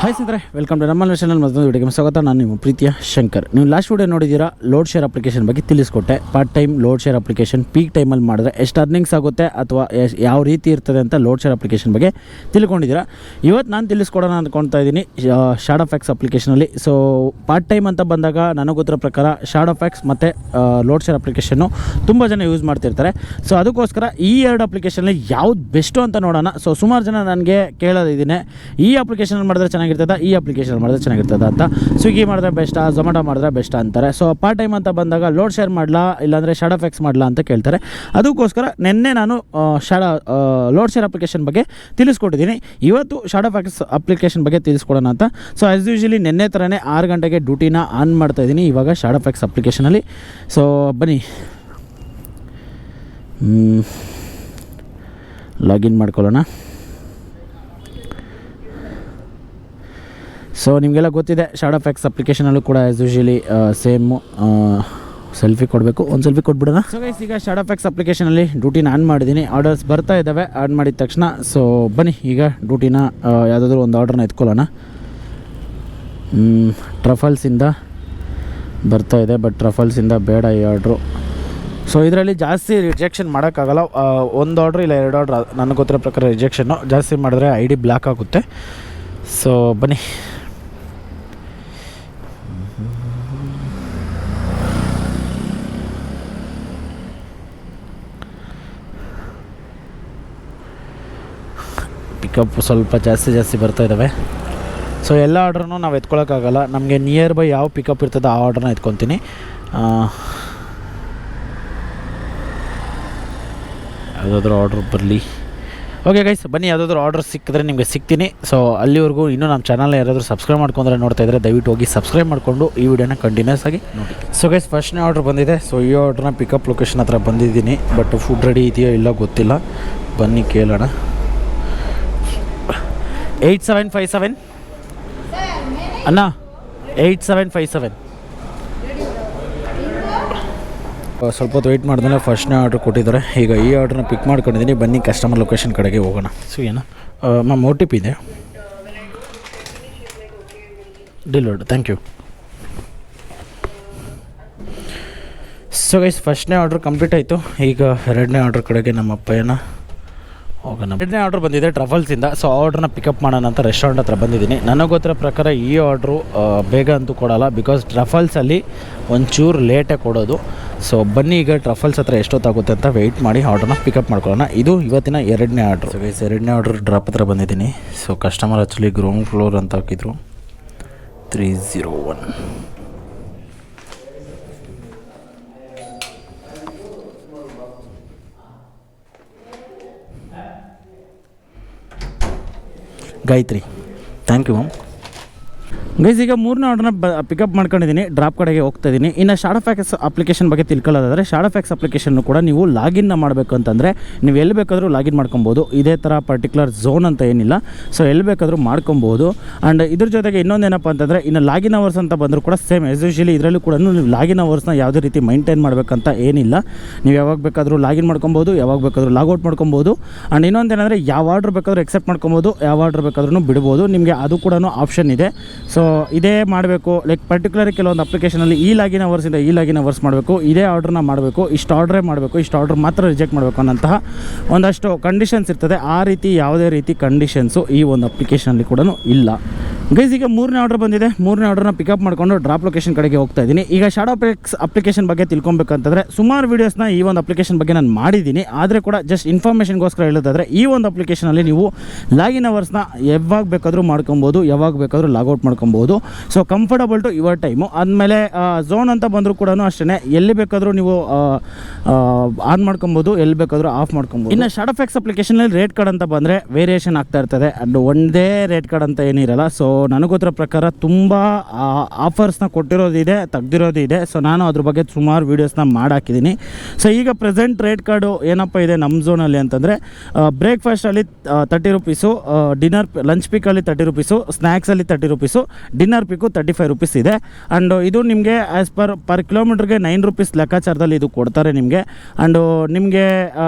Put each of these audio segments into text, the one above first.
Hi ಸ್ನೇಹಿತರೆ, welcome to ನಮ್ಮ channel. ಮತ್ತೊಂದು ವಿಡಿಯೋಗೆ ಸ್ವಾಗತ. ನಾನು ನಿಮ್ಮ ಪ್ರೀತಿಯ ಶಂಕರ್. ನೀವು ಲಾಸ್ಟ್ ವಿಡಿಯೋ ನೋಡಿದ್ದೀರಾ, ಲೋಡ್ ಶೇರ್ ಅಪ್ಲಿಕೇಶನ್ ಬಗ್ಗೆ ತಿಳಿಸ್ಕೊಟ್ಟೆ. Part time load share application peak ಟೈಮಲ್ಲಿ ಮಾಡಿದ್ರೆ ಎಷ್ಟು ಅರ್ನಿಂಗ್ಸ್ ಆಗುತ್ತೆ ಅಥವಾ ಯಾವ ರೀತಿ ಇರ್ತದೆ ಅಂತ ಲೋಡ್ ಶೇರ್ ಅಪ್ಲಿಕೇಶನ್ ಬಗ್ಗೆ ತಿಳ್ಕೊಂಡಿದ್ದೀರಾ. ಇವತ್ತು ನಾನು ತಿಳಿಸ್ಕೊಡೋಣ ಅಂದ್ಕೊಳ್ತಾ ಇದ್ದೀನಿ ಶಾಡೋ ಫ್ಯಾಕ್ಸ್ ಅಪ್ಲಿಕೇಶನಲ್ಲಿ. ಸೊ ಪಾರ್ಟ್ ಟೈಮ್ ಅಂತ ಬಂದಾಗ ನನಗೆ ಗೊತ್ತಿರೋ ಪ್ರಕಾರ ಶಾಡೋ ಫ್ಯಾಕ್ಸ್ ಮತ್ತು ಲೋಡ್ ಶೇರ್ ಅಪ್ಲಿಕೇಶನ್ನು ತುಂಬ ಜನ ಯೂಸ್ ಮಾಡ್ತಿರ್ತಾರೆ. ಸೊ ಅದಕ್ಕೋಸ್ಕರ ಈ ಎರಡು ಅಪ್ಲಿಕೇಶನಲ್ಲಿ ಯಾವ್ದು ಬೆಸ್ಟು ಅಂತ ನೋಡೋಣ. ಸೊ ಸುಮಾರು ಜನ ನನಗೆ ಕೇಳೋದಿದ್ದೀನಿ, ಈ ಅಪ್ಲಿಕೇಶನ್ ಮಾಡಿದ್ರೆ ಚೆನ್ನಾಗಿರ್ತದೆ, ಈ ಅಪ್ಲಿಕೇಶನ್ ಮಾಡಿದ್ರೆ ಚೆನ್ನಾಗಿರ್ತದೆ ಅಂತ. ಸ್ವಿಗ್ಗಿ ಮಾಡಿದ್ರೆ ಬೆಸ್ಟಾ, ಝೊಮ್ಯಾಟೊ ಮಾಡಿದ್ರೆ ಬೆಸ್ಟಾ ಅಂತಾರೆ. ಸೊ ಪಾರ್ಟ್ ಟೈಮ್ ಅಂತ ಬಂದಾಗ ಲೋಡ್ ಶೇರ್ ಮಾಡಲಾ ಇಲ್ಲಾಂದರೆ ಶಾಡೋ ಫ್ಯಾಕ್ಸ್ ಮಾಡಲಾ ಅಂತ ಕೇಳ್ತಾರೆ. ಅದಕ್ಕೋಸ್ಕರ ನಿನ್ನೆ ನಾನು ಲೋಡ್ ಶೇರ್ ಅಪ್ಲಿಕೇಶನ್ ಬಗ್ಗೆ ತಿಳಿಸ್ಕೊಟ್ಟಿದ್ದೀನಿ. ಇವತ್ತು ಶಾಡೋ ಫ್ಯಾಕ್ಸ್ ಅಪ್ಲಿಕೇಶನ್ ಬಗ್ಗೆ ತಿಳಿಸ್ಕೊಡೋಣ ಅಂತ. ಸೊ ಆ್ಯಸ್ ಯೂಶಲಿ ನಿನ್ನೆ ಥರನೇ 6 ಗಂಟೆಗೆ ಡ್ಯೂಟಿನ ಆನ್ ಮಾಡ್ತಾಯಿದ್ದೀನಿ ಇವಾಗ ಶಾಡೋ ಫ್ಯಾಕ್ಸ್ ಅಪ್ಲಿಕೇಶನಲ್ಲಿ. ಸೊ ಬನ್ನಿ ಲಾಗಿನ್ ಮಾಡ್ಕೊಳ್ಳೋಣ. ಸೊ ನಿಮಗೆಲ್ಲ ಗೊತ್ತಿದೆ, ಶಾಡೋ ಫ್ಯಾಕ್ಸ್ ಅಪ್ಲಿಕೇಶನಲ್ಲೂ ಕೂಡ ಆ್ಯಸ್ ಯೂಶಲಿ ಸೇಮು ಸೆಲ್ಫಿ ಕೊಡಬೇಕು. ಒಂದು ಸೆಲ್ಫಿ ಕೊಟ್ಬಿಡೋಣ. ಸೊ ಗೈಸ್, ಈಗ ಶಾಡೋ ಫ್ಯಾಕ್ಸ್ ಅಪ್ಲಿಕೇಶನಲ್ಲಿ ಡ್ಯೂಟಿನ ಆನ್ ಮಾಡಿದ್ದೀನಿ. ಆರ್ಡರ್ಸ್ ಬರ್ತಾ ಇದ್ದಾವೆ ಆನ್ ಮಾಡಿದ ತಕ್ಷಣ. ಸೊ ಬನ್ನಿ ಈಗ ಡ್ಯೂಟಿನ ಯಾವುದಾದ್ರೂ ಒಂದು ಆರ್ಡ್ರನ್ನ ಎತ್ಕೊಳ್ಳೋಣ. ಟ್ರಫಲ್ಸಿಂದ ಬರ್ತಾ ಇದೆ, ಬಟ್ ಟ್ರಫಲ್ಸಿಂದ ಬೇಡ ಈ ಆರ್ಡ್ರು. ಸೊ ಇದರಲ್ಲಿ ಜಾಸ್ತಿ ರಿಜೆಕ್ಷನ್ ಮಾಡೋಕ್ಕಾಗಲ್ಲ. ಒಂದು ಆರ್ಡ್ರ್ ಇಲ್ಲ 2 ಆರ್ಡ್ರ್ ನನಗೆ ಗೊತ್ತಿರೋ ಪ್ರಕಾರ ರಿಜೆಕ್ಷನ್ನು. ಜಾಸ್ತಿ ಮಾಡಿದ್ರೆ ID ಬ್ಲಾಕ್ ಆಗುತ್ತೆ. ಸೊ ಬನ್ನಿ ಪಿಕಪ್ ಸ್ವಲ್ಪ ಜಾಸ್ತಿ ಬರ್ತಾ ಇದ್ದಾವೆ. ಸೊ ಎಲ್ಲ ಆರ್ಡ್ರನ್ನೂ ನಾವು ಎತ್ಕೊಳ್ಳೋಕ್ಕಾಗಲ್ಲ. ನಮಗೆ ನಿಯರ್ ಬೈ ಯಾವ ಪಿಕಪ್ ಇರ್ತದೆ ಆ ಆರ್ಡ್ರನ್ನ ಎತ್ಕೊತೀನಿ. ಯಾವುದಾದ್ರೂ ಆರ್ಡ್ರ್ ಬರಲಿ. ಓಕೆ ಗೈಸ್, ಬನ್ನಿ ಯಾವುದಾದ್ರೂ ಆರ್ಡರ್ ಸಿಕ್ಕಿದ್ರೆ ನಿಮಗೆ ಸಿಗ್ತೀನಿ. ಸೊ ಅಲ್ಲಿವರೆಗೂ ಇನ್ನೂ ನಮ್ಮ ಚಾನಲ್ನ ಯಾರಾದರೂ ಸಬ್ಸ್ಕ್ರೈಬ್ ಮಾಡ್ಕೊಂಡ್ರೆ ನೋಡ್ತಾ ಇದ್ದರೆ ದಯವಿಟ್ಟು ಹೋಗಿ ಸಬ್ಸ್ಕ್ರೈಬ್ ಮಾಡಿಕೊಂಡು ಈ ವಿಡಿಯೋನ ಕಂಟಿನ್ಯೂಸ್ ಆಗಿ ನೋಡಿ. ಸೊ ಗೈಸ್, ಫಸ್ಟ್ನೇ ಆರ್ಡ್ರ್ ಬಂದಿದೆ. ಸೊ ಈ ಆರ್ಡ್ರನ್ನ ಪಿಕಪ್ ಲೊಕೇಶನ್ ಹತ್ರ ಬಂದಿದ್ದೀನಿ, ಬಟ್ ಫುಡ್ ರೆಡಿ ಇದೆಯೋ ಇಲ್ಲ ಗೊತ್ತಿಲ್ಲ. ಬನ್ನಿ ಕೇಳೋಣ. 8757 ಅಣ್ಣ, 8757. ಸ್ವಲ್ಪ ಹೊತ್ತು ವೆಯ್ಟ್ ಮಾಡಿದ್ಮೇಲೆ ಫಸ್ಟ್ನೇ ಆರ್ಡ್ರ್ ಕೊಟ್ಟಿದ್ದಾರೆ. ಈಗ ಈ ಆರ್ಡ್ರನ್ನ ಪಿಕ್ ಮಾಡ್ಕೊಂಡಿದ್ದೀನಿ. ಬನ್ನಿ ಕಸ್ಟಮರ್ ಲೊಕೇಶನ್ ಕಡೆಗೆ ಹೋಗೋಣ. ಸೊ ಏನು ಮ್ಯಾಮ್ OTP ಇದೆ, delivered. Thank you. So guys, ಫಸ್ಟ್ನೇ ಆರ್ಡ್ರ್ ಕಂಪ್ಲೀಟ್ ಆಯಿತು. ಈಗ 2ನೇ ಆರ್ಡ್ರ್ ಕಡೆಗೆ ನಮ್ಮ ಪಯಣ ಹೋಗೋಣ. 2ನೇ ಆರ್ಡ್ರ್ ಬಂದಿದೆ ಟ್ರಫಲ್ಸಿಂದ. ಸೊ ಆರ್ಡ್ರನ್ನ ಪಿಕಪ್ ಮಾಡೋಣ ಅಂತ ರೆಸ್ಟೋರೆಂಟ್ ಹತ್ರ ಬಂದಿದ್ದೀನಿ. ನನಗೆ ಗೊತ್ತಿರೋ ಪ್ರಕಾರ ಈ ಆರ್ಡ್ರು ಬೇಗ ಅಂತೂ ಕೊಡೋಲ್ಲ, ಬಿಕಾಸ್ ಟ್ರಫಲ್ಸಲ್ಲಿ ಒಂಚೂರು ಲೇಟಾಗಿ ಕೊಡೋದು. ಸೊ ಬನ್ನಿ ಈಗ ಟ್ರಫಲ್ಸ್ ಹತ್ರ ಎಷ್ಟೊತ್ತಾಗುತ್ತೆ ಅಂತ ವೆಯ್ಟ್ ಮಾಡಿ ಆರ್ಡ್ರನ್ನ ಪಿಕಪ್ ಮಾಡ್ಕೊಳ್ಳೋಣ. ಇದು ಇವತ್ತಿನ 2ನೇ ಆರ್ಡ್ರು. ಸೊ ಗೈಸ್, 2ನೇ ಆರ್ಡ್ರ್ ಡ್ರಾಪ್ ಹತ್ರ ಬಂದಿದ್ದೀನಿ. So customer actually ground floor ಅಂತ ಹಾಕಿದ್ರು, 301. Gayatri, thank you ma'am. Guys, ಈಗ 3ನೇ ಆರ್ಡ್ರನ್ನ ಪಿಕಪ್ ಮಾಡ್ಕೊಂಡಿದ್ದೀನಿ. ಡ್ರಾಪ್ ಕಡೆಗೆ ಹೋಗ್ತಾ ಇದ್ದೀನಿ. ಇನ್ನು ಶಾಡೋ ಫ್ಯಾಕ್ಸ್ ಅಪ್ಲಿಕೇಶನ್ ಬಗ್ಗೆ ತಿಳ್ಕೊಳ್ಳೋದಾದರೆ, ಶಾಡೋ ಫ್ಯಾಕ್ಸ್ ಅಪ್ಲಿಕೇಶನ್ನು ಕೂಡ ನೀವು ಲಾಗಿನ್ನ ಮಾಡಬೇಕು ಅಂತಂದರೆ ನೀವು ಎಲ್ಲಿ ಬೇಕಾದರೂ ಲಾಗಿನ್ ಮಾಡ್ಕೊಬೋದು. ಇದೇ ಥರ ಪರ್ಟಿಕ್ಯುಲರ್ ಝೋನ್ ಅಂತ ಏನಿಲ್ಲ. ಸೊ ಎಲ್ಲಿ ಬೇಕಾದರೂ ಮಾಡ್ಕೊಬೋದು. ಆ್ಯಂಡ್ ಇದ್ರ ಜೊತೆಗೆ ಇನ್ನೊಂದೇನಪ್ಪ ಅಂತಂದರೆ, ಇನ್ನು ಲಾಗಿನ್ ಅವರ್ಸ್ ಅಂತ ಬಂದರೂ ಕೂಡ ಸೇಮ್ ಆ್ಯಸ್ ಯೂಶಲಿ ಇದರಲ್ಲೂ ಕೂಡ ನೀವು ಲಾಗಿನ್ ಅವರ್ಸ್ನ ಯಾವುದೇ ರೀತಿ ಮೈಂಟೈನ್ ಮಾಡಬೇಕಂತ ಏನಿಲ್ಲ. ನೀವು ಯಾವಾಗ ಬೇಕಾದರೂ ಲಾಗಿನ್ ಮಾಡ್ಕೊಬೋದು, ಯಾವಾಗ ಬೇಕಾದರೂ ಲಾಗೌಟ್ ಮಾಡ್ಕೊಬೋದು. ಆ್ಯಂಡ್ ಇನ್ನೊಂದೇನೆಂದರೆ, ಯಾವ ಆರ್ಡ್ರ್ ಬೇಕಾದರೂ ಎಕ್ಸೆಪ್ಟ್ ಮಾಡ್ಕೊಬೋದು, ಯಾವ ಆರ್ಡ್ರ್ ಬೇಕಾದ್ರೂ ಬಿಡ್ಬೋದು. ನಿಮಗೆ ಅದು ಕೂಡ ಆಪ್ಷನ್ ಇದೆ. ಸೊ ಇದೇ ಮಾಡಬೇಕು, ಲೈಕ್ ಪರ್ಟಿಕ್ಯುಲರ್ ಕೆಲವೊಂದು ಅಪ್ಲಿಕೇಶನಲ್ಲಿ ಈ ಲಾಗಿನ್ ಅವರ್ಸಿಂದ ಈ ಲಾಗಿನ್ ಅವರ್ಸ್ ಮಾಡಬೇಕು, ಇದೇ ಆರ್ಡ್ರನ್ನ ಮಾಡಬೇಕು, ಇಷ್ಟು ಆರ್ಡ್ರೇ ಮಾಡಬೇಕು, ಇಷ್ಟು ಆರ್ಡ್ರ್ ಮಾತ್ರ ರಿಜೆಕ್ಟ್ ಮಾಡಬೇಕು ಅನ್ನೋಂತಹ ಒಂದಷ್ಟು ಕಂಡೀಷನ್ಸ್ ಇರ್ತದೆ. ಆ ರೀತಿ ಯಾವುದೇ ರೀತಿ ಕಂಡೀಷನ್ಸು ಈ ಒಂದು ಅಪ್ಲಿಕೇಶನಲ್ಲಿ ಕೂಡ ಇಲ್ಲ. ಗೈಸ್, ಈಗ 3ನೇ ಆರ್ಡ್ರ್ ಬಂದಿದೆ. 3ನೇ ಆರ್ಡ್ರನ್ನ ಪಿಕಪ್ ಮಾಡಿಕೊಂಡು ಡ್ರಾಪ್ ಲೊಕೇಶನ್ ಕಡೆಗೆ ಹೋಗ್ತಾ ಇದ್ದೀನಿ. ಈಗ ಶಾಡೋ ಫ್ಯಾಕ್ಸ್ ಅಪ್ಲಿಕೇಶನ್ ಬಗ್ಗೆ ತಿಳ್ಕೊಬೇಕಂತಂದರೆ ಸುಮಾರು ವೀಡಿಯೋಸ್ನ ಈ ಒಂದು ಅಪ್ಲಿಕೇಶನ್ ಬಗ್ಗೆ ನಾನು ಮಾಡಿದ್ದೀನಿ. ಆದರೆ ಕೂಡ ಜಸ್ಟ್ ಇನ್ಫಾರ್ಮೇಷನ್ಗೋಸ್ಕರ ಹೇಳೋದಾದರೆ, ಈ ಒಂದು ಅಪ್ಲಿಕೇಶನಲ್ಲಿ ನೀವು ಲಾಗಿನ್ ಅವರ್ಸ್ನ ಯಾವಾಗ ಬೇಕಾದರೂ ಮಾಡ್ಕೊಬೋದು, ಯಾವಾಗ ಬೇಕಾದರೂ ಲಾಗೌಟ್ ಮಾಡ್ಕೊಬೋದು. So comfortable to your time. ಆದಮೇಲೆ ಝೋನ್ ಅಂತ ಬಂದರೂ ಕೂಡ ಅಷ್ಟೇ, ಎಲ್ಲಿ ಬೇಕಾದರೂ ನೀವು ಆನ್ ಮಾಡ್ಕೊಬೋದು, ಎಲ್ಲಿ ಬೇಕಾದರೂ ಆಫ್ ಮಾಡ್ಕೊಬೋದು. ಇನ್ನು ಶಾಡೋ ಫ್ಯಾಕ್ಸ್ ಅಪ್ಲಿಕೇಶನಲ್ಲಿ ರೇಟ್ ಕಾರ್ಡ್ ಅಂತ ಬಂದರೆ ವೇರಿಯೇಷನ್ ಆಗ್ತಾ ಇರ್ತದೆ. ಅದು ಒಂದೇ ರೇಟ್ ಕಾರ್ಡ್ ಅಂತ ಏನಿರಲ್ಲ. ಸೊ ನನಗೆ ಗೊತ್ತಿರೋ ಪ್ರಕಾರ ತುಂಬ ಆಫರ್ಸ್ನ ಕೊಟ್ಟಿರೋದಿದೆ, ತೆಗ್ದಿರೋದಿದೆ. ಸೊ ನಾನು ಅದ್ರ ಬಗ್ಗೆ ಸುಮಾರು ವೀಡಿಯೋಸ್ನ ಮಾಡಾಕಿದ್ದೀನಿ. ಸೊ ಈಗ ಪ್ರೆಸೆಂಟ್ ರೇಟ್ ಕಾರ್ಡು ಏನಪ್ಪ ಇದೆ ನಮ್ಮ ಝೋನಲ್ಲಿ ಅಂತಂದರೆ, ಬ್ರೇಕ್ಫಾಸ್ಟಲ್ಲಿ 30 rupees, dinner lunch ಪೀಕಲ್ಲಿ 30 rupees, ಸ್ನ್ಯಾಕ್ಸಲ್ಲಿ 30 rupees, dinner ಪಿಕ್ಕು 35 rupees ಇದೆ. ಆ್ಯಂಡ್ ಇದು ನಿಮಗೆ ಆ್ಯಸ್ ಪರ್ ಕಿಲೋಮೀಟ್ರಿಗೆ 9 ರೂಪೀಸ್ ಲೆಕ್ಕಾಚಾರದಲ್ಲಿ ಇದು ಕೊಡ್ತಾರೆ ನಿಮಗೆ. ಆ್ಯಂಡು ನಿಮಗೆ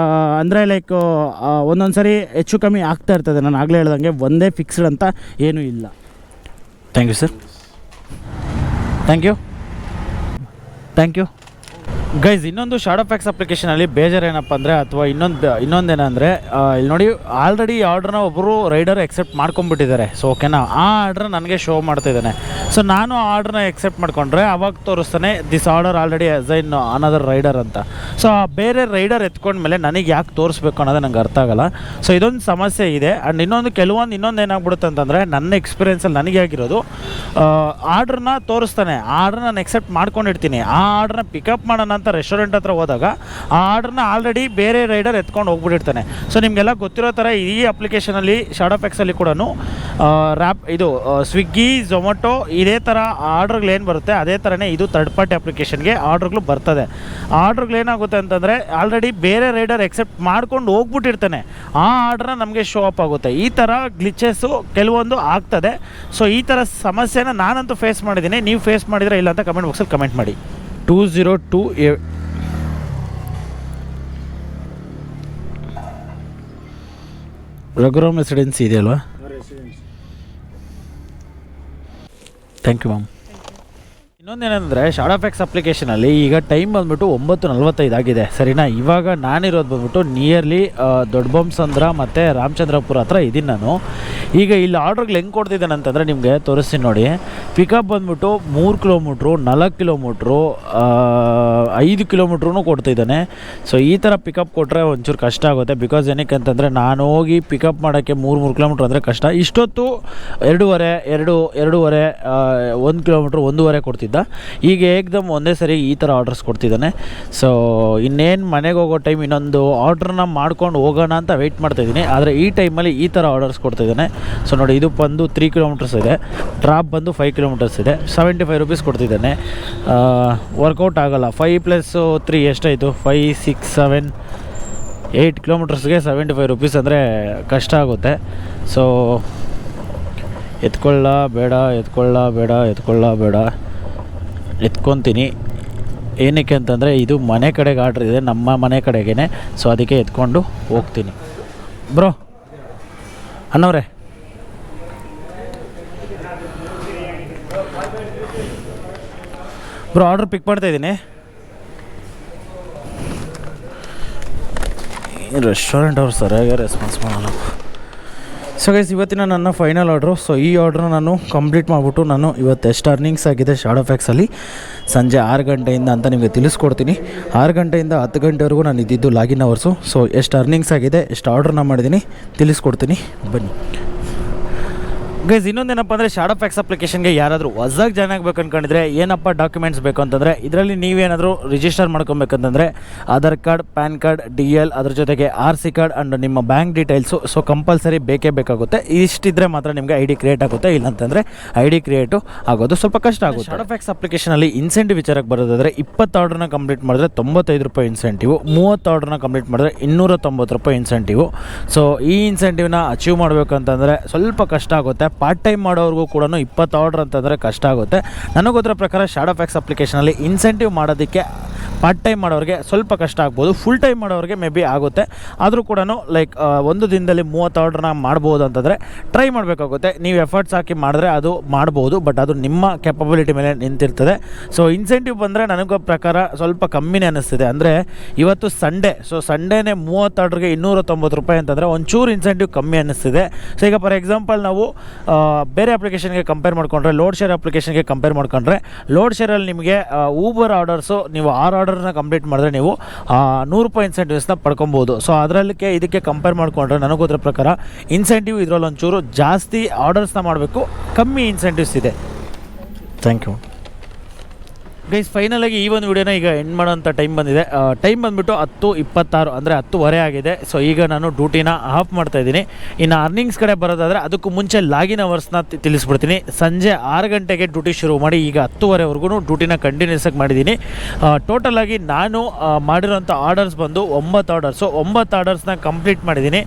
ಅಂದರೆ ಲೈಕ್ ಒಂದೊಂದು ಸರಿ ಹೆಚ್ಚು ಕಮ್ಮಿ ಆಗ್ತಾ ಇರ್ತದೆ. ನಾನು ಆಗಲೇ ಹೇಳ್ದಂಗೆ ಒಂದೇ ಫಿಕ್ಸ್ಡ್ ಅಂತ ಏನೂ ಇಲ್ಲ. Thank you sir, thank you, thank you. Guys, ಇನ್ನೊಂದು ಶಾಡೋ ಫ್ಯಾಕ್ಸ್ ಅಪ್ಲಿಕೇಶನಲ್ಲಿ ಬೇಜಾರು ಏನಪ್ಪ ಅಂದರೆ, ಅಥವಾ ಇನ್ನೊಂದೇನಂದರೆ, ಇಲ್ಲಿ ನೋಡಿ, ಆಲ್ರೆಡಿ ಆರ್ಡ್ರನ್ನ ಒಬ್ಬರು ರೈಡರ್ ಎಕ್ಸೆಪ್ಟ್ ಮಾಡ್ಕೊಂಡ್ಬಿಟ್ಟಿದ್ದಾರೆ. ಸೊ ಓಕೆನಾ, ಆ ಆರ್ಡ್ರ್ ನನಗೆ ಶೋ ಮಾಡ್ತಿದ್ದಾನೆ. ಸೊ ನಾನು ಆ ಆರ್ಡ್ರನ್ನ ಎಕ್ಸೆಪ್ಟ್ ಮಾಡ್ಕೊಂಡ್ರೆ ಅವಾಗ ತೋರಿಸ್ತಾನೆ this order already assign another rider ಅಂತ. ಸೊ ಆ ಬೇರೆ ರೈಡರ್ ಎತ್ಕೊಂಡ್ಮೇಲೆ ನನಗೆ ಯಾಕೆ ತೋರಿಸ್ಬೇಕು ಅನ್ನೋದು ನಂಗೆ ಅರ್ಥ ಆಗೋಲ್ಲ. ಸೊ ಇದೊಂದು ಸಮಸ್ಯೆ ಇದೆ. ಆ್ಯಂಡ್ ಇನ್ನೊಂದು ಏನಾಗ್ಬಿಡುತ್ತೆ ಅಂತಂದರೆ, ನನ್ನ ಎಕ್ಸ್ಪೀರಿಯೆನ್ಸಲ್ಲಿ ನನಗೆ ಆಗಿರೋದು, ಆರ್ಡ್ರನ್ನ ತೋರಿಸ್ತಾನೆ, ಆರ್ಡ್ರ್ ನಾನು ಎಕ್ಸೆಪ್ಟ್ ಮಾಡ್ಕೊಂಡಿರ್ತೀನಿ. ಆ ಆರ್ಡ್ರನ್ನ ಪಿಕಪ್ ಮಾಡೋಣ ಅಂತ ರೆಸ್ಟೋರೆಂಟ್ ಹತ್ರ ಹೋದಾಗ ಆ ಆರ್ಡ್ರನ್ನ ಆಲ್ರೆಡಿ ಬೇರೆ ರೈಡರ್ ಎತ್ಕೊಂಡು ಹೋಗ್ಬಿಟ್ಟಿರ್ತಾನೆ. ಸೊ ನಿಮಗೆಲ್ಲ ಗೊತ್ತಿರೋ ಥರ ಈ ಅಪ್ಲಿಕೇಶನಲ್ಲಿ ಶಾಡೋ ಫ್ಯಾಕ್ಸಲ್ಲಿ ಕೂಡ ಸ್ವಿಗ್ಗಿ, ಝೊಮ್ಯಾಟೊ ಇದೇ ಥರ ಆರ್ಡ್ರ್ಗಳೇನು ಬರುತ್ತೆ ಅದೇ ಥರನೇ ಇದು ಥರ್ಡ್ ಪಾರ್ಟಿ ಅಪ್ಲಿಕೇಶನ್ಗೆ ಆರ್ಡ್ರ್ಗಳು ಬರ್ತದೆ. ಆರ್ಡ್ರ್ಗಳೇನಾಗುತ್ತೆ ಅಂತಂದರೆ, ಆಲ್ರೆಡಿ ಬೇರೆ ರೈಡರ್ ಎಕ್ಸೆಪ್ಟ್ ಮಾಡ್ಕೊಂಡು ಹೋಗ್ಬಿಟ್ಟಿರ್ತಾನೆ, ಆ ಆರ್ಡ್ರನ್ನ ನಮಗೆ ಶೋ ಅಪ್ ಆಗುತ್ತೆ. ಈ ಥರ ಗ್ಲಿಚಸ್ಸು ಕೆಲವೊಂದು ಆಗ್ತದೆ. ಸೊ ಈ ಥರ ಸಮಸ್ಯೆನ ನಾನಂತೂ ಫೇಸ್ ಮಾಡಿದ್ದೀನಿ. ನೀವು ಫೇಸ್ ಮಾಡಿದರೆ ಇಲ್ಲ ಅಂತ ಕಮೆಂಟ್ ಬಾಕ್ಸಲ್ಲಿ ಕಮೆಂಟ್ ಮಾಡಿ. 202 ರಘುರಾಮ್ ರೆಸಿಡೆನ್ಸಿ ಇದೆಯಲ್ವಾ? Thank you ma'am. ಇನ್ನೊಂದೇನೆಂದರೆ, ಶಾಡೋ ಫ್ಯಾಕ್ಸ್ ಅಪ್ಲಿಕೇಶನಲ್ಲಿ ಈಗ ಟೈಮ್ ಬಂದುಬಿಟ್ಟು 9:45 ಆಗಿದೆ, ಸರಿನಾ? ಇವಾಗ ನಾನಿರೋದು ಬಂದುಬಿಟ್ಟು ನಿಯರ್ಲಿ ದೊಡ್ಡ ಬೊಮ್ಮಸಂದ್ರ ಮತ್ತು ರಾಮಚಂದ್ರಪುರ ಹತ್ರ ಇದ್ದೀನಿ ನಾನು. ಈಗ ಇಲ್ಲಿ ಆರ್ಡ್ರ್ಗಳು ಹೆಂಗೆ ಕೊಡ್ತಿದ್ದಾನೆ ಅಂತಂದರೆ, ನಿಮಗೆ ತೋರಿಸ್ತೀನಿ ನೋಡಿ. ಪಿಕಪ್ ಬಂದುಬಿಟ್ಟು 3 ಕಿಲೋಮೀಟ್ರು, 4 ಕಿಲೋಮೀಟ್ರು, 5 ಕಿಲೋಮೀಟ್ರೂ ಕೊಡ್ತಿದ್ದಾನೆ. ಸೊ ಈ ಥರ ಪಿಕಪ್ ಕೊಟ್ಟರೆ ಒಂಚೂರು ಕಷ್ಟ ಆಗುತ್ತೆ. ಬಿಕಾಸ್ ಏನಕ್ಕೆ ಅಂತಂದರೆ, ನಾನು ಹೋಗಿ ಪಿಕಪ್ ಮಾಡೋಕ್ಕೆ 3 ಕಿಲೋಮೀಟ್ರ್ ಅಂದರೆ ಕಷ್ಟ. ಇಷ್ಟೊತ್ತು 2.5 1 ಕಿಲೋಮೀಟ್ರ್ 1.5 ಕೊಡ್ತಿದ್ದ. ಈಗ ಏಕ್ದಮ್ ಒಂದೇ ಸರಿ ಈ ಥರ ಆರ್ಡರ್ಸ್ ಕೊಡ್ತಿದ್ದಾನೆ. ಸೊ ಇನ್ನೇನು ಮನೆಗೆ ಹೋಗೋ ಟೈಮ್, ಇನ್ನೊಂದು ಆರ್ಡ್ರನ್ನ ಮಾಡ್ಕೊಂಡು ಹೋಗೋಣ ಅಂತ ವೆಯ್ಟ್ ಮಾಡ್ತಾಯಿದ್ದೀನಿ. ಆದರೆ ಈ ಟೈಮಲ್ಲಿ ಈ ಥರ ಆರ್ಡರ್ಸ್ ಕೊಡ್ತಿದ್ದಾನೆ. ಸೊ ನೋಡಿ, ಇದು ಬಂದು 3 ಕಿಲೋಮೀಟರ್ಸ್ ಇದೆ, ಡ್ರಾಪ್ ಬಂದು 5 ಕಿಲೋಮೀಟರ್ಸ್ ಇದೆ, 75 ರೂಪೀಸ್ ಕೊಡ್ತಿದ್ದಾನೆ. ವರ್ಕೌಟ್ ಆಗೋಲ್ಲ. 5 + 3 ಎಷ್ಟಾಯಿತು? 5, 6, 7, 8 ಕಿಲೋಮೀಟರ್ಸ್ಗೆ 75 ರೂಪೀಸ್ ಅಂದರೆ ಕಷ್ಟ ಆಗುತ್ತೆ. ಸೊ ಎತ್ಕೊಳ್ಳ ಬೇಡ ಎತ್ಕೊತೀನಿ. ಏನಕ್ಕೆ ಅಂತಂದರೆ, ಇದು ಮನೆ ಕಡೆಗೆ ಆರ್ಡ್ರ್ ಇದೆ, ನಮ್ಮ ಮನೆ ಕಡೆಗೇ. ಸೊ ಅದಕ್ಕೆ ಎತ್ಕೊಂಡು ಹೋಗ್ತೀನಿ. ಬ್ರೋ ಅಣ್ಣವ್ರೆ, ಆರ್ಡ್ರ್ ಪಿಕ್ ಮಾಡ್ತಾಯಿದ್ದೀನಿ. ರೆಸ್ಟೋರೆಂಟ್ ಅವ್ರು ಸರಿಯಾಗಿ ರೆಸ್ಪಾನ್ಸ್ ಮಾಡಲ್ಲ. ಸೊ ಗೈಸ್, ಇವತ್ತಿನ ನನ್ನ ಫೈನಲ್ ಆರ್ಡ್ರು. ಸೊ ಈ ಆರ್ಡ್ರನ್ನ ನಾನು ಕಂಪ್ಲೀಟ್ ಮಾಡಿಬಿಟ್ಟು, ನಾನು ಇವತ್ತು ಎಷ್ಟು ಅರ್ನಿಂಗ್ಸ್ ಆಗಿದೆ ಶಾಡೋ ಫ್ಯಾಕ್ಸಲ್ಲಿ ಸಂಜೆ 6 ಗಂಟೆಯಿಂದ ಅಂತ ನಿಮಗೆ ತಿಳಿಸ್ಕೊಡ್ತೀನಿ. 6 ಗಂಟೆಯಿಂದ 10 ಗಂಟೆವರೆಗೂ ನಾನು ಇದ್ದಿದ್ದು ಲಾಗಿನ್ ಅವರ್ಸು. ಸೊ ಎಷ್ಟು ಅರ್ನಿಂಗ್ಸ್ ಆಗಿದೆ, ಎಷ್ಟು ಆರ್ಡ್ರನ್ನ ಮಾಡಿದ್ದೀನಿ ತಿಳಿಸ್ಕೊಡ್ತೀನಿ, ಬನ್ನಿ. ಗೈಸ್, ಇನ್ನೊಂದೇನಪ್ಪ ಅಂದರೆ, ಶಾಡೋ ಫ್ಯಾಕ್ಸ್ ಅಪ್ಲಿಕೇಶನ್ಗೆ ಯಾರಾದರೂ ಹೊಸದಾಗಿ ಜಾಯ್ನ್ ಆಗಬೇಕು ಅಂದ್ಕೊಂಡಿದ್ರೆ ಏನಪ್ಪ ಡಾಕ್ಯುಮೆಂಟ್ಸ್ ಬೇಕು ಅಂತಂದರೆ, ಇದರಲ್ಲಿ ನೀವೇನಾದರೂ ರಿಜಿಸ್ಟರ್ ಮಾಡ್ಕೊಬೇಕಂತಂದರೆ Aadhaar card, PAN card, DL, ಅದ್ರ ಜೊತೆಗೆ RC ಕಾರ್ಡ್ ಆ್ಯಂಡ್ ನಿಮ್ಮ ಬ್ಯಾಂಕ್ ಡೀಟೇಲ್ಸು. ಸೊ ಕಂಪಲ್ಸರಿ ಬೇಕೇ ಬೇಕಾಗುತ್ತೆ. ಇಷ್ಟಿದ್ರೆ ಮಾತ್ರ ನಿಮಗೆ ID ಕ್ರಿಯೇಟ್ ಆಗುತ್ತೆ. ಇಲ್ಲಾಂತಂದರೆ ID ಕ್ರಿಯೇಟು ಆಗೋದು ಸ್ವಲ್ಪ ಕಷ್ಟ ಆಗುತ್ತೆ. ಶಾಡೋ ಫ್ಯಾಕ್ಸ್ ಅಪ್ಲಿಕೇಶನಲ್ಲಿ ಇನ್ಸೆಂಟಿವ್ ವಿಚಾರಕ್ಕೆ ಬರೋದಾದರೆ, 20 ಆರ್ಡ್ರನ್ನ ಕಂಪ್ಲೀಟ್ ಮಾಡಿದ್ರೆ 95 ರೂಪಾಯಿ ಇನ್ಸೆಂಟಿವು, 30 ಆರ್ಡ್ರನ್ನ ಕಂಪ್ಲೀಟ್ ಮಾಡಿದ್ರೆ 290 ರೂಪಾಯಿ ಇನ್ಸೆಂಟಿವು. ಸೊ ಈ ಇನ್ಸೆಂಟಿವ್ನ ಅಚೀವ್ ಮಾಡಬೇಕಂತಂದರೆ ಸ್ವಲ್ಪ ಕಷ್ಟ ಆಗುತ್ತೆ. ಪಾರ್ಟ್ ಟೈಮ್ ಮಾಡೋರಿಗೂ ಕೂಡ 20 ಆರ್ಡ್ರ್ ಅಂತಂದರೆ ಕಷ್ಟ ಆಗುತ್ತೆ. ನನಗೋದ್ರ ಪ್ರಕಾರ ಶಾಡೋ ಫ್ಯಾಕ್ಸ್ ಅಪ್ಲಿಕೇಶನಲ್ಲಿ ಇನ್ಸೆಂಟಿವ್ ಮಾಡೋದಕ್ಕೆ ಪಾರ್ಟ್ ಟೈಮ್ ಮಾಡೋರಿಗೆ ಸ್ವಲ್ಪ ಕಷ್ಟ ಆಗ್ಬೋದು. ಫುಲ್ ಟೈಮ್ ಮಾಡೋರಿಗೆ ಮೇ ಬಿ ಆಗುತ್ತೆ. ಆದರೂ ಕೂಡ ಲೈಕ್ ಒಂದು ದಿನದಲ್ಲಿ 30 ಆರ್ಡ್ರನ್ನ ಮಾಡ್ಬೋದು ಅಂತಂದರೆ ಟ್ರೈ ಮಾಡಬೇಕಾಗುತ್ತೆ. ನೀವು ಎಫರ್ಟ್ಸ್ ಹಾಕಿ ಮಾಡಿದ್ರೆ ಅದು ಮಾಡ್ಬೋದು, ಬಟ್ ಅದು ನಿಮ್ಮ ಕೆಪಬಿಲಿಟಿ ಮೇಲೆ ನಿಂತಿರ್ತದೆ. ಸೊ ಇನ್ಸೆಂಟಿವ್ ಬಂದರೆ ನನಗೆ ಪ್ರಕಾರ ಸ್ವಲ್ಪ ಕಮ್ಮಿನೇ ಅನ್ನಿಸ್ತಿದೆ. ಅಂದರೆ ಇವತ್ತು ಸಂಡೇ, ಸೊ ಸಂಡೇನೇ 30 ಆರ್ಡ್ರಿಗೆ 290 ರೂಪಾಯಿ ಅಂತಂದರೆ ಒಂಚೂರು ಇನ್ಸೆಂಟಿವ್ ಕಮ್ಮಿ ಅನ್ನಿಸ್ತಿದೆ. ಸೊ ಈಗ ಫಾರ್ ಎಕ್ಸಾಂಪಲ್ ನಾವು ಬೇರೆ ಅಪ್ಲಿಕೇಶನ್ಗೆ ಕಂಪೇರ್ ಮಾಡಿಕೊಂಡ್ರೆ, ಲೋಡ್ ಶೇರ್ ಅಪ್ಲಿಕೇಶನ್ಗೆ ಕಂಪೇರ್ ಮಾಡ್ಕೊಂಡ್ರೆ, ಲೋಡ್ ಶೇರಲ್ಲಿ ನಿಮಗೆ ಊಬರ್ ಆರ್ಡರ್ಸು ನೀವು 6 ಆರ್ಡರ್ನ ಕಂಪ್ಲೀಟ್ ಮಾಡಿದ್ರೆ ನೀವು 100 ರೂಪಾಯಿ ಇನ್ಸೆಂಟಿವ್ಸ್ನ ಪಡ್ಕೊಬೋದು. ಸೊ ಅದರಲ್ಲಿಗೆ ಇದಕ್ಕೆ ಕಂಪೇರ್ ಮಾಡಿಕೊಂಡ್ರೆ ನನಗೋದ್ರ ಪ್ರಕಾರ ಇನ್ಸೆಂಟಿವ್ ಇದರಲ್ಲಿ ಒಂಚೂರು ಜಾಸ್ತಿ ಆರ್ಡರ್ಸ್ನ ಮಾಡಬೇಕು, ಕಮ್ಮಿ ಇನ್ಸೆಂಟಿವ್ಸ್ ಇದೆ. Thank you guys. ಫೈನಲಾಗಿ ಈ ಒಂದು ವಿಡಿಯೋನ ಈಗ ಎಂಡ್ ಮಾಡೋಂಥ ಟೈಮ್ ಬಂದಿದೆ. ಟೈಮ್ ಬಂದುಬಿಟ್ಟು 10:26 ಅಂದರೆ 10:15 ಆಗಿದೆ. ಸೊ ಈಗ ನಾನು ಡ್ಯೂಟಿನ ಆಫ್ ಮಾಡ್ತಾಯಿದ್ದೀನಿ. ಇನ್ನು ಅರ್ನಿಂಗ್ಸ್ ಕಡೆ ಬರೋದಾದರೆ ಅದಕ್ಕೂ ಮುಂಚೆ ಲಾಗಿನ್ ಅವರ್ಸ್ನ ತಿಳಿಸ್ಬಿಡ್ತೀನಿ. ಸಂಜೆ 6 ಗಂಟೆಗೆ ಡ್ಯೂಟಿ ಶುರು ಮಾಡಿ ಈಗ 10:30ವರೆಗೂ ಡ್ಯೂಟಿನ ಕಂಟಿನ್ಯೂಸ್ ಆಗಿ ಮಾಡಿದ್ದೀನಿ. ಟೋಟಲಾಗಿ ನಾನು ಮಾಡಿರೋಂಥ ಆರ್ಡರ್ಸ್ ಬಂದು 9 ಆರ್ಡರ್ಸು. 9 ಆರ್ಡರ್ಸ್ನ ಕಂಪ್ಲೀಟ್ ಮಾಡಿದ್ದೀನಿ.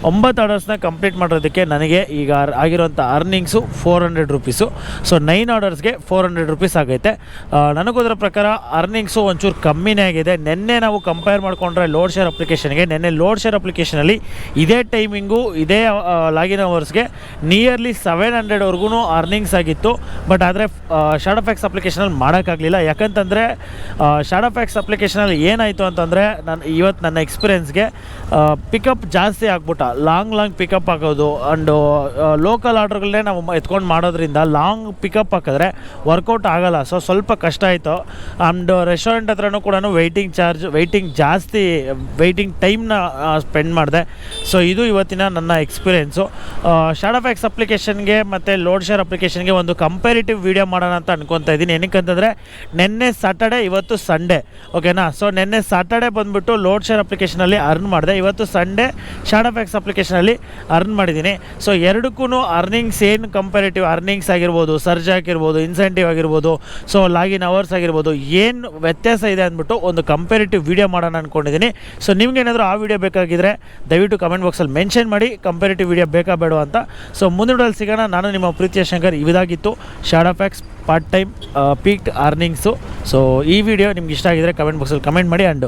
9 ಆರ್ಡರ್ಸ್ನ ಕಂಪ್ಲೀಟ್ ಮಾಡೋದಕ್ಕೆ ನನಗೆ ಈಗ ಆಗಿರೋಂಥ ಅರ್ನಿಂಗ್ಸು 400 ರೂಪೀಸು. ಸೊ 9 ಆರ್ಡರ್ಸ್ಗೆ 400 ರೂಪೀಸ್ ಆಗೈತೆ. ನನಗೆ ನನಗೋದ್ರ ಪ್ರಕಾರ ಅರ್ನಿಂಗ್ಸು ಒಂಚೂರು ಕಮ್ಮಿನೇ ಆಗಿದೆ. ನಿನ್ನೆ ನಾವು ಕಂಪೇರ್ ಮಾಡಿಕೊಂಡ್ರೆ ಲೋಡ್ ಶೇರ್ ಅಪ್ಲಿಕೇಶನ್ಗೆ, ನಿನ್ನೆ ಲೋಡ್ ಶೇರ್ ಅಪ್ಲಿಕೇಶನಲ್ಲಿ ಇದೇ ಟೈಮಿಂಗು ಇದೇ ಲಾಗಿನ್ ಅವರ್ಸ್ಗೆ ನಿಯರ್ಲಿ 700ವರೆಗೂ ಅರ್ನಿಂಗ್ಸ್ ಆಗಿತ್ತು. ಬಟ್ ಆದರೆ ಶಾಡೋ ಫ್ಯಾಕ್ಸ್ ಅಪ್ಲಿಕೇಶನಲ್ಲಿ ಮಾಡೋಕ್ಕಾಗಲಿಲ್ಲ. ಯಾಕಂತಂದರೆ ಶಾಡೋ ಫ್ಯಾಕ್ಸ್ ಅಪ್ಲಿಕೇಶನಲ್ಲಿ ಏನಾಯಿತು ಅಂತಂದರೆ ಇವತ್ತು ನನ್ನ ಎಕ್ಸ್ಪೀರಿಯೆನ್ಸ್ಗೆ ಪಿಕಪ್ ಜಾಸ್ತಿ ಆಗ್ಬಿಟ್ಟ. ಲಾಂಗ್ ಪಿಕಪ್ ಆಗೋದು ಆ್ಯಂಡು ಲೋಕಲ್ ಆರ್ಡ್ರ್ಗಳನ್ನೇ ನಾವು ಎತ್ಕೊಂಡು ಮಾಡೋದ್ರಿಂದ ಲಾಂಗ್ ಪಿಕಪ್ ಹಾಕಿದ್ರೆ ವರ್ಕೌಟ್ ಆಗೋಲ್ಲ. ಸೊ ಸ್ವಲ್ಪ ಕಷ್ಟ ಆಯಿತು. ಆ್ಯಂಡ್ ರೆಸ್ಟೋರೆಂಟ್ ಹತ್ರನೂ ಕೂಡ ವೆಯ್ಟಿಂಗ್ ಜಾಸ್ತಿ ವೆಯ್ಟಿಂಗ್ ಟೈಮ್ನ ಸ್ಪೆಂಡ್ ಮಾಡಿದೆ. ಸೊ ಇದು ಇವತ್ತಿನ ನನ್ನ ಎಕ್ಸ್ಪೀರಿಯೆನ್ಸು. ಶಾಡೋ ಫ್ಯಾಕ್ಸ್ ಅಪ್ಲಿಕೇಶನ್ಗೆ ಮತ್ತು ಲೋಡ್ ಶೇರ್ ಅಪ್ಲಿಕೇಶನ್ಗೆ ಒಂದು ಕಂಪೇರಿಟಿವ್ ವೀಡಿಯೋ ಮಾಡೋಣ ಅಂತ ಅನ್ಕೊತಾ ಇದ್ದೀನಿ. ಏನಕ್ಕಂತಂದರೆ ನಿನ್ನೆ ಸಾಟರ್ಡೆ, ಇವತ್ತು ಸಂಡೇ, ಓಕೆನಾ. ಸೊ ನಿನ್ನೆ ಸಾಟರ್ಡೆ ಬಂದುಬಿಟ್ಟು ಲೋಡ್ ಶೇರ್ ಅಪ್ಲಿಕೇಶನಲ್ಲಿ ಅರ್ನ್ ಮಾಡಿದೆ. ಇವತ್ತು ಸಂಡೇ ಶಾಡೋ ಫ್ಯಾಕ್ಸ್ ಅಪ್ಲಿಕೇಶನಲ್ಲಿ ಅರ್ನ್ ಮಾಡಿದ್ದೀನಿ. ಸೊ ಎರಡಕ್ಕೂ ಅರ್ನಿಂಗ್ಸ್ ಏನು ಕಂಪೇರಿಟಿವ್ ಅರ್ನಿಂಗ್ಸ್ ಆಗಿರ್ಬೋದು, ಸರ್ಜ್ ಆಗಿರ್ಬೋದು, ಇನ್ಸೆಂಟಿವ್ ಆಗಿರ್ಬೋದು, ಸೊ ಲಾಗಿನ್ ಅವರ್ಸ್ ಆಗಿರ್ಬೋದು, ಏನು ವ್ಯತ್ಯಾಸ ಇದೆ ಅಂದ್ಬಿಟ್ಟು ಒಂದು ಕಂಪೇರಿಟಿವ್ ವೀಡಿಯೋ ಮಾಡೋಣ ಅಂದ್ಕೊಂಡಿದ್ದೀನಿ. ಸೊ ನಿಮ್ಗೇನಾದರೂ ಆ ವಿಡಿಯೋ ಬೇಕಾಗಿದ್ದರೆ ದಯವಿಟ್ಟು ಕಮೆಂಟ್ ಬಾಕ್ಸಲ್ಲಿ ಮೆನ್ಷನ್ ಮಾಡಿ ಕಂಪೇರಿಟಿವ್ ವೀಡಿಯೋ ಬೇಕಾ ಬೇಡ ಅಂತ. ಸೊ ಮುಂದಿನ ವಿಡಿಯೋದಲ್ಲಿ ಸಿಗೋಣ. ನಾನು ನಿಮ್ಮ ಪ್ರೀತಿಯ ಶಂಕರ್. ಇದಾಗಿತ್ತು Shadowfax part time peaked earnings. So ಈ ವಿಡಿಯೋ ನಿಮ್ಗೆ ಇಷ್ಟ ಆಗಿದ್ರೆ ಕಮೆಂಟ್ ಬಾಕ್ಸಲ್ಲಿ ಕಮೆಂಟ್ ಮಾಡಿ. ಆ್ಯಂಡ್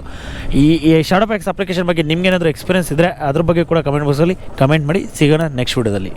ಈ ಶಾಡೋ ಫ್ಯಾಕ್ಸ್ ಅಪ್ಲಿಕೇಶನ್ ಬಗ್ಗೆ ನಿಮ್ಗೇನಾದರೂ ಎಕ್ಸ್ಪೀರಿಯನ್ಸ್ ಇದ್ದರೆ ಅದ್ರ ಬಗ್ಗೆ ಕೂಡ ಕಮೆಂಟ್ ಬಾಕ್ಸಲ್ಲಿ ಕಮೆಂಟ್ ಮಾಡಿ. ಸಿಗೋಣ ನೆಕ್ಸ್ಟ್ ವಿಡಿಯೋದಲ್ಲಿ.